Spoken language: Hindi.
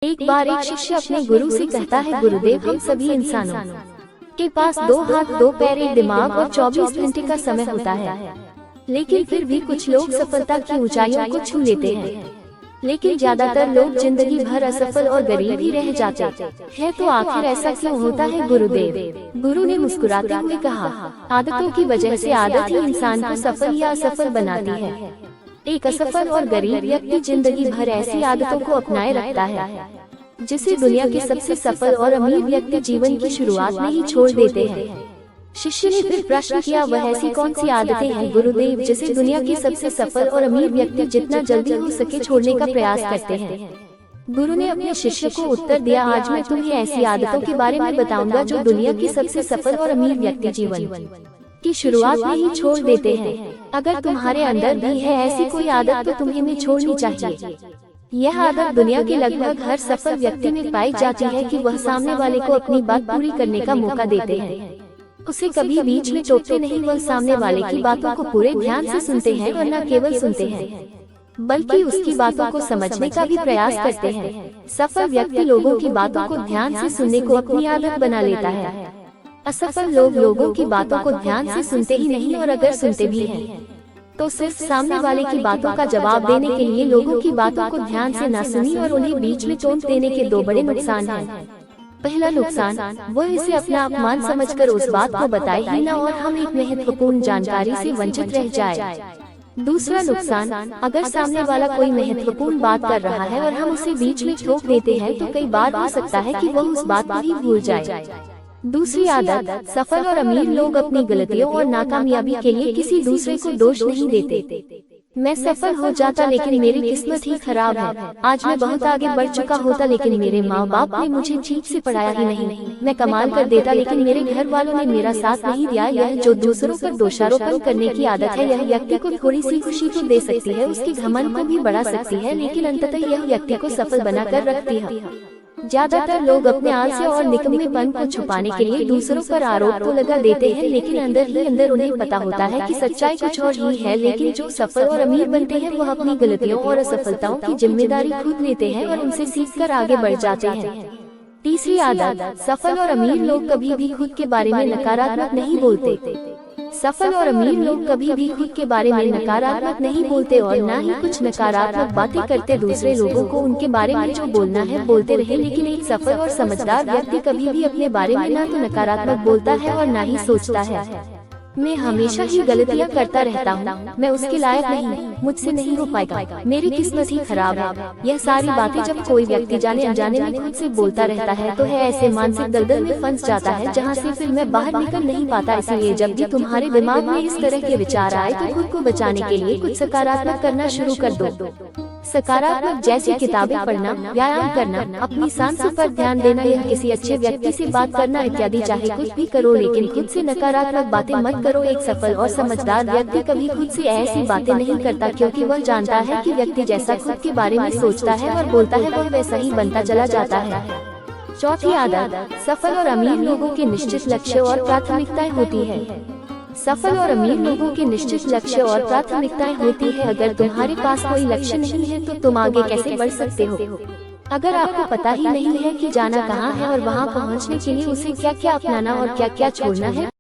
एक बार एक शिष्य अपने गुरु से कहता है, गुरुदेव, हम सभी इंसानों के पास 2 हाथ 2 पैर, एक दिमाग और 24 घंटे का समय होता है, लेकिन फिर भी कुछ लोग सफलता की ऊंचाइयों को छू लेते हैं, लेकिन ज्यादातर लोग जिंदगी भर असफल और गरीब ही रह जाते हैं। तो आखिर ऐसा क्यों होता है गुरुदेव? गुरु ने मुस्कुराते हुए कहा, आदतों की वजह से आदत ही इंसान को सफल या असफल बनाती है। एक असफल और गरीब व्यक्ति जिंदगी भर ऐसी आदतों को अपनाए रखता है जिसे दुनिया के सबसे सफल और अमीर व्यक्ति जीवन की शुरुआत में ही छोड़ देते हैं। शिष्य ने फिर प्रश्न किया, वह ऐसी कौन सी आदतें हैं गुरुदेव जिसे दुनिया के सबसे सफल और अमीर व्यक्ति जितना जल्दी हो सके छोड़ने का प्रयास करते हैं? गुरु ने अपने शिष्य को उत्तर दिया, आज मैं तुम्हें ऐसी आदतों के बारे में बताऊंगा जो दुनिया के सबसे सफल और अमीर व्यक्ति जीवन की शुरुआत में ही छोड़ देते हैं। अगर तुम्हारे अंदर भी है ऐसी कोई आदत तो तुम्हें में छोड़नी चाहिए। यह आदत दुनिया के लगभग हर सफल व्यक्ति में पाई जाती है कि वह सामने वाले को अपनी बात पूरी करने का मौका देते हैं, उसे कभी बीच में टोकते नहीं। वह सामने वाले की बातों को पूरे ध्यान से सुनते हैं और न केवल सुनते हैं बल्कि उसकी बातों को समझने का भी प्रयास करते हैं। सफल व्यक्ति लोगों की बातों को ध्यान से सुनने को अपनी आदत बना लेता है। असफल लोग लोगों की बातों को ध्यान से सुनते ही नहीं, और अगर सुनते भी हैं तो सिर्फ सामने वाले की बातों का जवाब देने के लिए। लोगों की बातों को ध्यान से न सुनी और उन्हें बीच में टोक देने के 2 बड़े नुकसान हैं। पहला नुकसान, वो इसे अपना अपमान समझकर उस बात को बताए ही न और हम एक महत्वपूर्ण जानकारी से वंचित रह जाए। दूसरा नुकसान, अगर सामने वाला कोई महत्वपूर्ण बात कर रहा है और हम उसे बीच में टोक देते हैं तो कई बार हो सकता है कि वह उस बात को ही भूल जाए। दूसरी आदत, सफल और अमीर लोग अपनी गलतियों और नाकामयाबी के लिए किसी दूसरे को दोष नहीं देते। मैं सफल हो जाता लेकिन मेरी किस्मत ही खराब है, आज मैं बहुत आगे बढ़ चुका होता लेकिन मेरे माँ बाप ने मुझे ठीक से पढ़ाया ही नहीं, मैं कमाल कर देता लेकिन मेरे घर वालों ने मेरा साथ नहीं दिया। यह जो दूसरों पर दोषारोपण करने की आदत है, यह व्यक्ति को थोड़ी सी खुशी तो दे सकती है, उसके घमंड को भी बढ़ा सकती है, लेकिन अंततः यह व्यक्ति को सफल बनाकर रखती है। ज्यादातर लोग अपने आलस्य और निकम्मेपन को छुपाने के लिए दूसरों पर आरोप तो लगा देते हैं, लेकिन अंदर ही अंदर उन्हें पता होता है कि सच्चाई कुछ और ही है। लेकिन जो सफल और अमीर बनते हैं वह अपनी गलतियों और असफलताओं की जिम्मेदारी खुद लेते हैं और उनसे सीखकर आगे बढ़ जाते हैं। तीसरी आदत, सफल और अमीर लोग कभी भी खुद के बारे में नकारात्मक नहीं बोलते। सफल और अमीर लोग कभी भी खुद के बारे में नकारात्मक नहीं बोलते और न ही कुछ नकारात्मक बातें करते। दूसरे लोगों को उनके बारे में जो बोलना है बोलते रहे, लेकिन एक सफल और समझदार व्यक्ति कभी भी अपने बारे में न तो नकारात्मक बोलता है और न ही सोचता है, मैं हमेशा ही गलतियां करता रहता हूँ, मैं उसके लायक नहीं, मुझसे नहीं हो पाएगा, मेरी किस्मत ही खराब है। यह सारी बातें जब कोई व्यक्ति जाने अनजाने में खुद से बोलता रहता है तो है ऐसे मानसिक दलदल में फंस जाता है जहाँ से फिर मैं बाहर निकल नहीं पाता। इसलिए जब भी तुम्हारे दिमाग में इस तरह के विचार आए तो खुद को बचाने के लिए कुछ सकारात्मक करना शुरू कर दो। सकारात्मक जैसी किताबें पढ़ना, व्यायाम करना, अपनी सांसों पर ध्यान देना या किसी अच्छे व्यक्ति से बात करना इत्यादि। चाहे कुछ भी करो लेकिन खुद से नकारात्मक बातें मत करो। एक सफल और समझदार व्यक्ति कभी खुद से ऐसी बातें नहीं करता, क्योंकि वह जानता है कि व्यक्ति जैसा खुद के बारे में सोचता है और बोलता है वह वैसा ही बनता चला जाता है। चौथी आदत, सफल और अमीर लोगों के निश्चित लक्ष्य और प्राथमिकताएं होती है। सफल और अमीर लोगों के निश्चित लक्ष्य और प्राथमिकताएं होती है। अगर तुम्हारे पास कोई लक्ष्य नहीं है तो तुम आगे कैसे बढ़ सकते हो? अगर आपको पता ही नहीं है कि जाना कहाँ है और वहाँ पहुँचने के लिए उसे क्या क्या अपनाना और क्या क्या छोड़ना है,